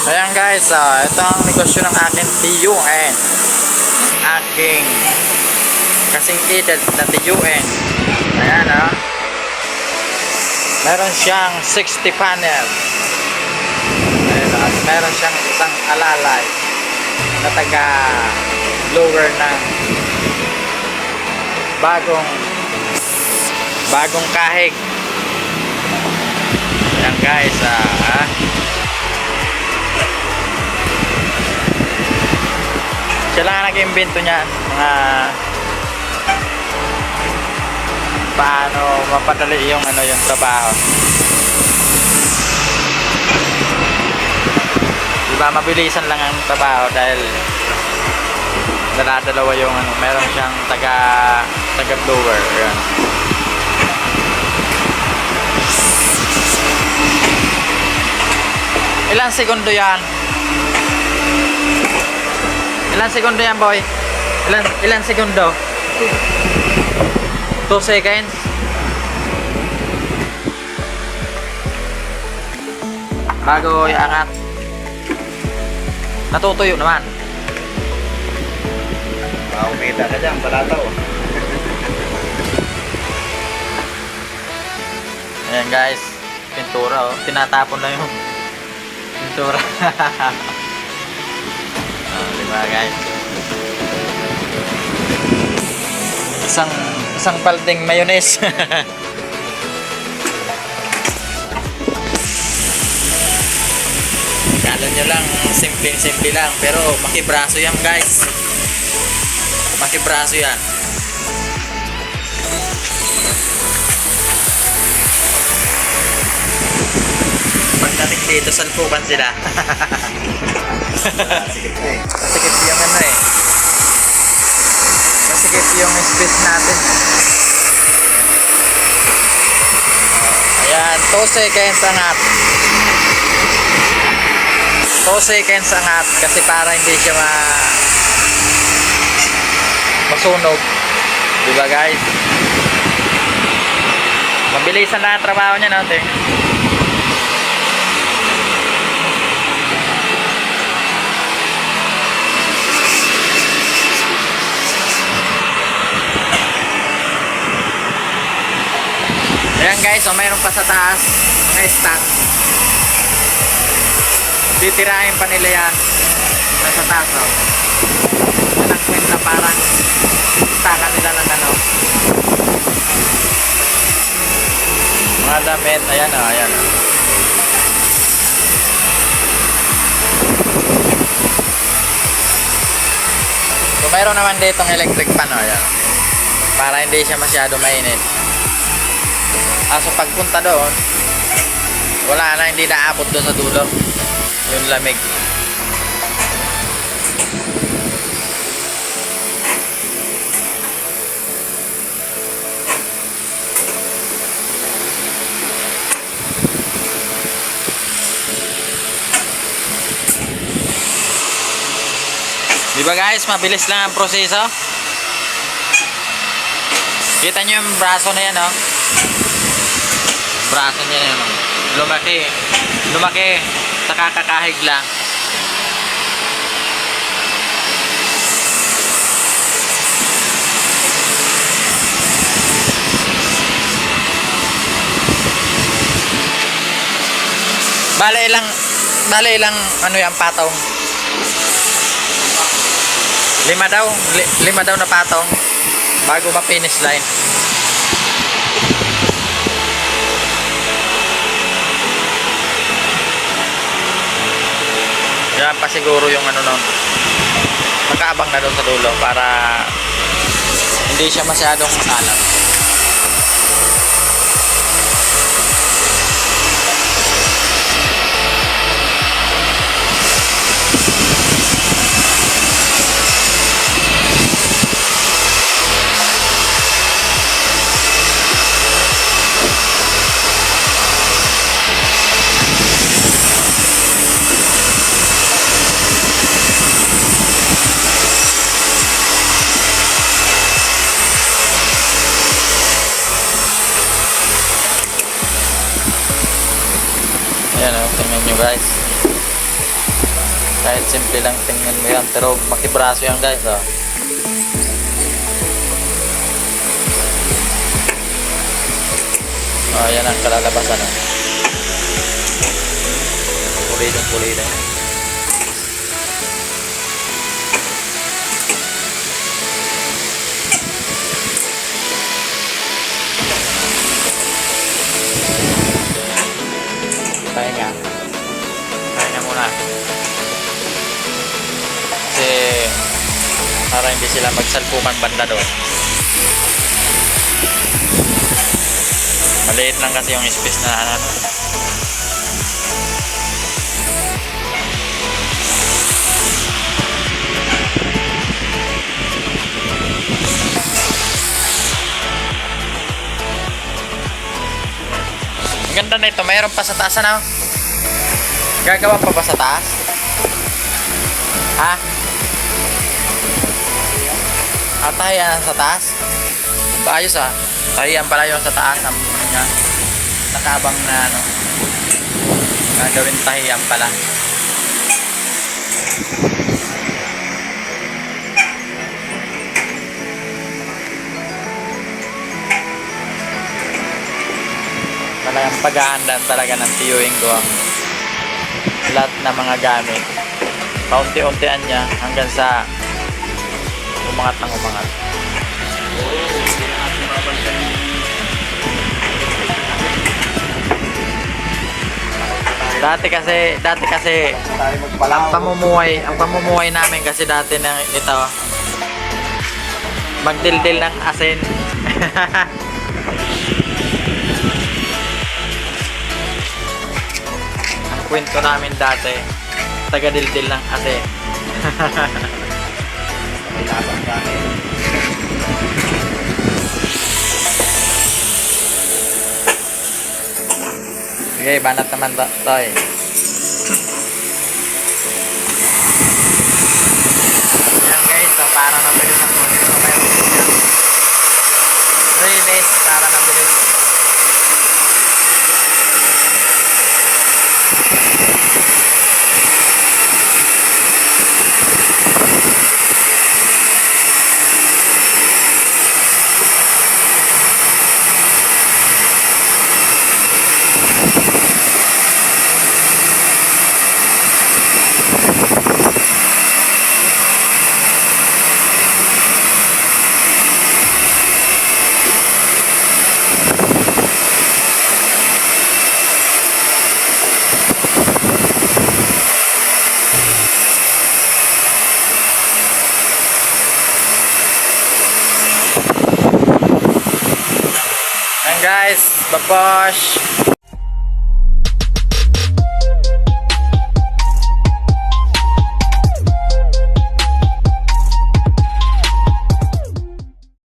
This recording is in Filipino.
Ayan guys, ito ang negosyo ng aking tiyuin. Aking kasing edad na tiyuin. Ayan meron siyang 60 panel. Ayan at meron siyang isang alalay na taga blower ng bagong kahig. Ayan guys, siya lang ang nag-invento niya paano mapadali yung yung trabaho. Diba mabilisan lang ang trabaho dahil dala-dalawa yung meron siyang taga blower. Ayan. Ilang segundo yan? Ilang segundo yan, boy? Ilang segundo? 2 seconds. Bago iangat. Natutuyo naman. Kumita ka dyan, palataw. Ayan guys, pintura tinatapon na yung pintura. Diba guys? Isang balding mayonnaise. Kala nyo lang simple lang, pero makibraso yan guys. Makibraso yan. Pagdating dito, salpukan sila. Masikip yung masikip yung space natin. Ayan, 2 seconds angat. 2 seconds angat kasi para hindi siya masunog. Diba guys? Mabilisan na ang trabaho niya natin. Ayan guys, mayroon pa sa taas na stock. Titirahin pa nila yan nasa taas. Yan ang kwenta, parang stockan nila ng mga damit. Ayan ayan So mayroon naman ditong electric fan. Ayan, para hindi siya masyado mainit. So pagpunta doon, wala na, hindi naabot doon sa dulo yung lamig. Diba guys, mabilis lang ang proseso. Kita nyo yung braso na yan braso niya yan lumaki sa kakakahig lang. Bale ilang yan patong? 5 daw. 5 daw na patong bago ma-finish line. Yan pa siguro yung nun. Makaabang na doon sa dulo para hindi siya masyadong makalat. simple lang tingnan mo yan. Pero makibraso yan guys. Oh. Oh, yan ang kalalabasan. Oh. Pulidong. Pahinga muna. Kasi para hindi sila magsalpukan banda doon. Maliit lang kasi yung space na ano. Ang ganda na ito, mayroon pa sa taas ano? Gagawa pa ba sa taas? Ha? Tahiyan sa taas? Ayos ah. Tahiyan pala yung sa taas. Nakabang na ano. Gagawin tahiyan pala. Talagang paghahanda talaga ng tiyuing ko ang lahat ng mga gamit. Paunti-untian niya hanggang sa umangat ng umangat. Dati kasi Tayo magpalaw. ang pamumuhay namin kasi dati na ito magdildil ng asin. Ang kwento namin dati taga-dildil ng asin. May labang namin. Sige, banat naman to eh. Yan guys, so para nabili ng konti so mayroon din yan. 3 days para nabili. Guys, babosh.